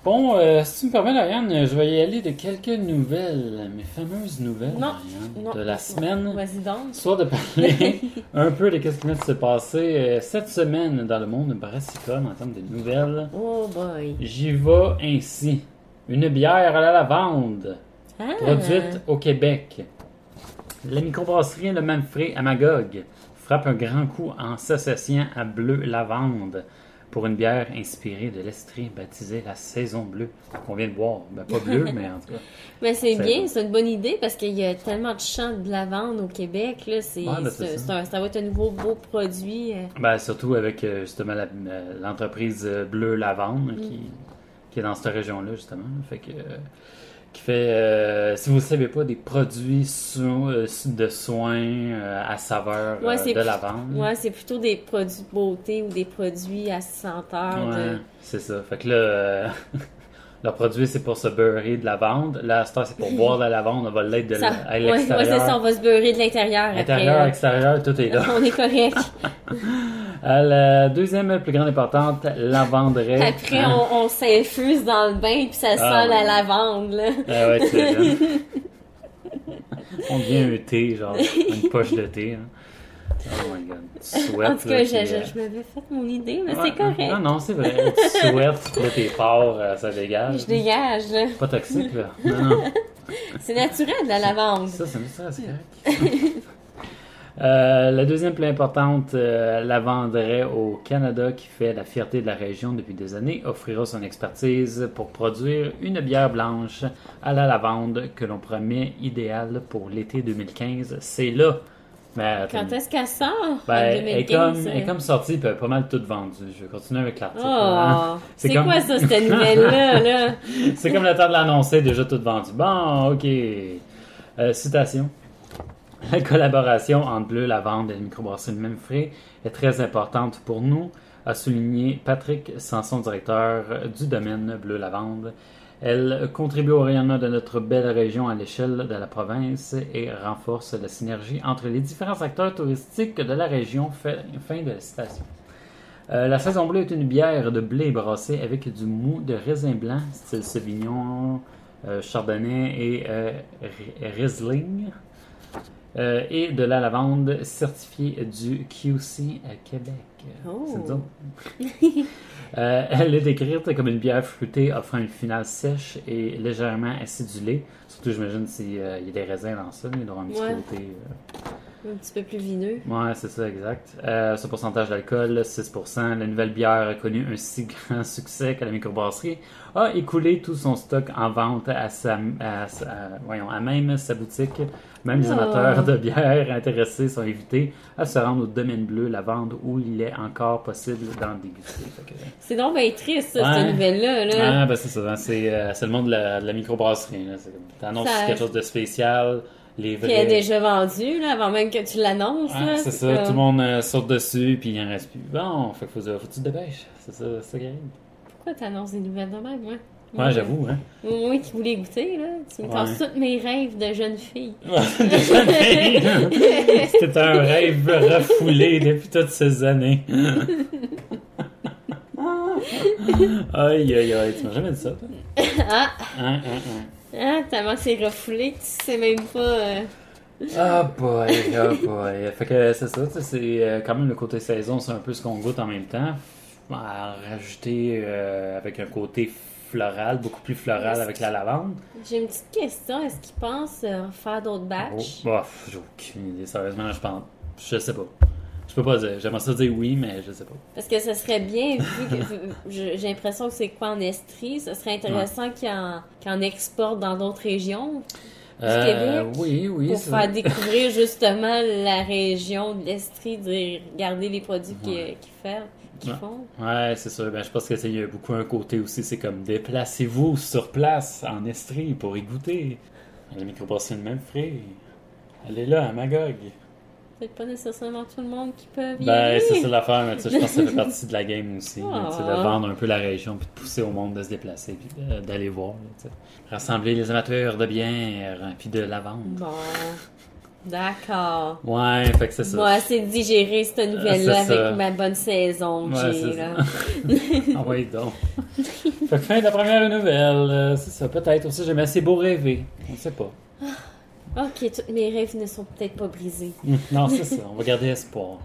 Bon, si tu me permets, Ariane, je vais y aller de quelques nouvelles, mes fameuses nouvelles, Ariane, de la semaine. Vas-y donc. Soit de parler un peu de ce qui vient de se passer cette semaine dans le monde brassicole en termes de nouvelles. Oh boy. J'y vais ainsi. Une bière à la lavande, produite au Québec. La microbrasserie Le Manfré à Magog frappe un grand coup en s'associant à Bleu Lavande pour une bière inspirée de l'Estrie baptisée la Saison Bleue, qu'on vient de boire. Ben, pas bleu, mais en tout cas. Mais c'est bien, c'est une bonne idée parce qu'il y a tellement de champs de lavande au Québec. Là, ça va être un nouveau beau produit. Ben, surtout avec justement l'entreprise Bleu Lavande qui est dans cette région-là, justement. Fait que, qui fait, si vous ne savez pas, des produits de soins à saveur de lavande. Ouais, c'est plutôt des produits de beauté ou des produits à senteur. Ouais, c'est ça. Fait que là, leur produit, c'est pour se beurrer de lavande. Là, à ce temps, c'est pour boire de la lavande. On va l'être à l'extérieur. Ouais, c'est ça, on va se beurrer de l'intérieur. Intérieur, extérieur, tout est là. On est correct. La deuxième plus grande importante, lavanderais. Après, on s'infuse dans le bain puis ça sent la lavande, là. Ah ouais, c'est vrai. On devient un thé, genre une poche de thé. Hein. Oh my god. Tu souhaites, en tout cas, je m'avais fait mon idée, mais c'est correct. Non, c'est vrai. Tu souhaites, là, tes pores, ça dégage. Je dégage, là. C'est pas toxique, là. Non. C'est naturel, de la lavande. Ça, c'est correct. La deuxième plus importante, Lavanderais au Canada, qui fait la fierté de la région depuis des années, offrira son expertise pour produire une bière blanche à la lavande que l'on promet idéale pour l'été 2015. C'est là. Mais, quand est-ce qu'elle sort? Ben, 2015, elle est comme sortie, puis elle est pas mal toute vendue. Je vais continuer avec l'article. Oh, c'est quoi ça, cette nouvelle-là? Là? C'est comme le temps de l'annoncer, déjà toute vendue. Bon, ok. Citation. La collaboration entre Bleu Lavande et la microbrasserie Manfré est très importante pour nous, a souligné Patrick Sanson, directeur du domaine Bleu Lavande. Elle contribue au rayonnement de notre belle région à l'échelle de la province et renforce la synergie entre les différents acteurs touristiques de la région. Fin de la citation. La Saison Bleue est une bière de blé brassée avec du mou de raisin blanc, style Sauvignon, Chardonnay et Riesling. Et de la lavande certifiée du QC à Québec. Oh. C'est elle est décrite comme une bière fruitée offrant une finale sèche et légèrement acidulée. Surtout, j'imagine, s'il y a des raisins dans ça, il doit avoir un petit côté... un petit peu plus vineux. Ouais, c'est ça, exact. Ce pourcentage d'alcool, 6%. La nouvelle bière a connu un si grand succès que la microbrasserie a écoulé tout son stock en vente à même sa boutique. Même les amateurs de bière intéressés sont invités à se rendre au Domaine Bleu Lavande où il est encore possible d'en déguster. C'est donc bien triste, ça, cette nouvelle-là. Là. Ah, ben c'est ça. C'est le monde de la microbrasserie. T'annonces quelque chose de spécial. Qui est déjà vendu, là, avant même que tu l'annonces. Ah, c'est ça, tout le monde saute dessus, puis il en reste plus. Bon, faut que tu te dépêches. C'est ça qui arrive. Pourquoi t'annonces des nouvelles de même, moi? Ouais, j'avoue, hein. Moi qui voulais goûter, là. Tu me casses tous mes rêves de jeune fille. De jeune fille? C'était un rêve refoulé depuis toutes ces années. Aïe, aïe, aïe, tu m'as jamais dit ça, toi? Ah, tellement c'est refoulé que tu sais même pas... Oh boy. Fait que c'est ça, c'est quand même le côté saison, c'est un peu ce qu'on goûte en même temps. À rajouter avec un côté floral, beaucoup plus floral avec la lavande. J'ai une petite question, est-ce qu'ils pensent faire d'autres batchs? J'ai aucune idée, sérieusement, je sais pas. Je peux pas dire. J'aimerais ça dire oui, mais je sais pas. Parce que ça serait bien, vu que j'ai l'impression que c'est quoi en Estrie, ça serait intéressant qu'ils en exportent dans d'autres régions du Québec. Oui. Pour faire découvrir justement la région de l'Estrie, de regarder les produits qu'ils font. Ouais, c'est sûr. Ben, je pense qu'il y a beaucoup un côté aussi, c'est comme déplacez-vous sur place en Estrie pour y goûter. La microbrasserie de Manfré, elle est là à Magog. C'est pas nécessairement tout le monde qui peut y aller. Ben, c'est ça l'affaire, mais je pense que ça fait partie de la game aussi. De vendre un peu la région, puis de pousser au monde de se déplacer, puis d'aller voir. Rassembler les amateurs de bière, puis de lavande. Bon. D'accord. Ouais, fait que c'est ça. Moi, assez digérer cette nouvelle-là C'est ça. avec ma bonne saison que Ouais, j'ai, c'est là. Ah oui, donc. Fait que fin de la première nouvelle, c'est ça. Peut-être aussi, j'aimais assez beau rêver. On ne sait pas. Ok, tous mes rêves ne sont peut-être pas brisés. Non, c'est ça. On va garder espoir.